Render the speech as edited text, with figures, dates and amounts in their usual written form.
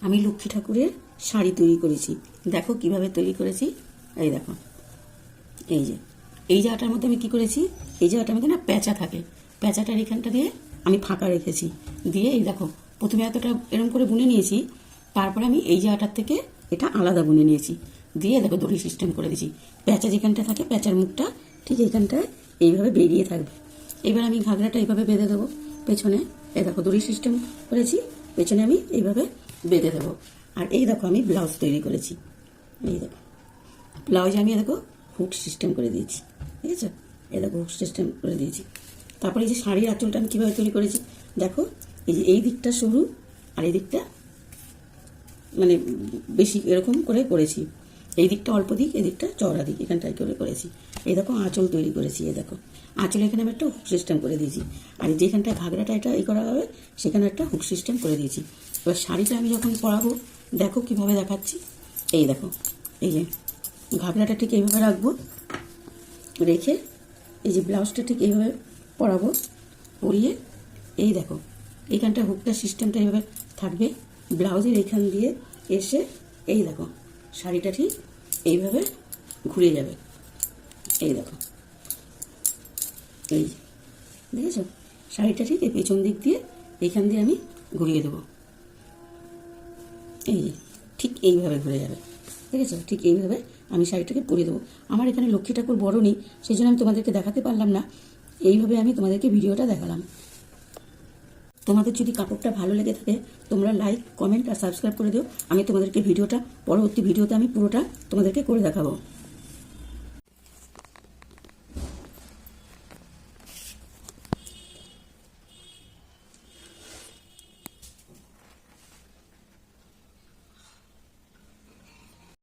আমি লক্ষ্মী ঠাকুরের শাড়ি তৈরি করেছি। দেখো কিভাবে তৈরি করেছি। এই দেখো, এই জায়গাটার মধ্যে আমি কি করেছি, এই জায়গাটার মধ্যে না প্যাঁচা থাকে, প্যাঁচাটার এখানটা দিয়ে আমি ফাঁকা রেখেছি। দিয়ে এই দেখো, প্রথমে এতটা এরকম করে বুনে নিয়েছি, তারপরে আমি এই জায়গাটার থেকে এটা আলাদা বুনে নিয়েছি। দিয়ে দেখো দড়ি সিস্টেম করে দিয়েছি। প্যাঁচা যেখানটা থাকে, প্যাঁচার মুখটা ঠিক এইখানটায় এইভাবে বেরিয়ে থাকবে। এবার আমি ঘাগরাটা এইভাবে বেঁধে দেবো পেছনে। এই দেখো দড়ি সিস্টেম করেছি, পেছনে আমি এইভাবে বেঁধে দেবো। আর এই দেখো আমি ব্লাউজ তৈরি করেছি। এই দেখো ব্লাউজে আমি দেখো হুক সিস্টেম করে দিয়েছি, ঠিক আছে? এই দেখো হুক সিস্টেম করে দিয়েছি। তারপরে এই যে শাড়ির আঁচলটা আমি কীভাবে তৈরি করেছি দেখো, এই যে এই দিকটা সরু আর এই দিকটা মানে বেশি এরকম করে করেছি। এই দিকটা অল্প দিক, এই দিকটা চওড়া দিক, এখানটায় করে করেছি। এই দেখো আঁচল তৈরি করেছি। এই দেখো আঁচল এখানে আমি একটা হুক সিস্টেম করে দিয়েছি। আর যেখানটায় ঘাগরাটা এটা করা হবে সেখানে একটা হুক সিস্টেম করে দিয়েছি। এবার শাড়িটা আমি যখন পরাবো দেখো কিভাবে দেখাচ্ছি। এই দেখো, এই যে ঘাগরাটা ঠিক এইভাবে রাখবো, রেখে এই যে ব্লাউজটা ঠিক এইভাবে পরাবো, পরিয়ে এই দেখো এইখানটা হুকটা সিস্টেমটা এইভাবে থাকবে। ব্লাউজের এইখান দিয়ে এসে এই দেখো শাড়িটা ঠিক এইভাবে ঘুরে যাবে। এই দেখো, এই দেখেছো শাড়িটা ঠিক এই পেছন দিক দিয়ে এইখান দিয়ে আমি ঘুরিয়ে দেবো। এই যে ঠিক এইভাবে ঘুরে যাবে, দেখেছো? ঠিক এইভাবে আমি শাড়িটাকে পরিয়ে দেবো। আমার এখানে লক্ষ্মী ঠাকুর বড় নেই, সেই জন্য আমি তোমাদেরকে দেখাতে পারলাম না। এইভাবে আমি তোমাদেরকে ভিডিওটা দেখালাম। তোমাদের যদি কাপড়টা ভালো লেগে থাকে তোমরা লাইক, কমেন্ট আর সাবস্ক্রাইব করে দিও। আমি তোমাদেরকে পরবর্তী ভিডিওতে আমি পুরোটা তোমাদেরকে করে দেখাবো।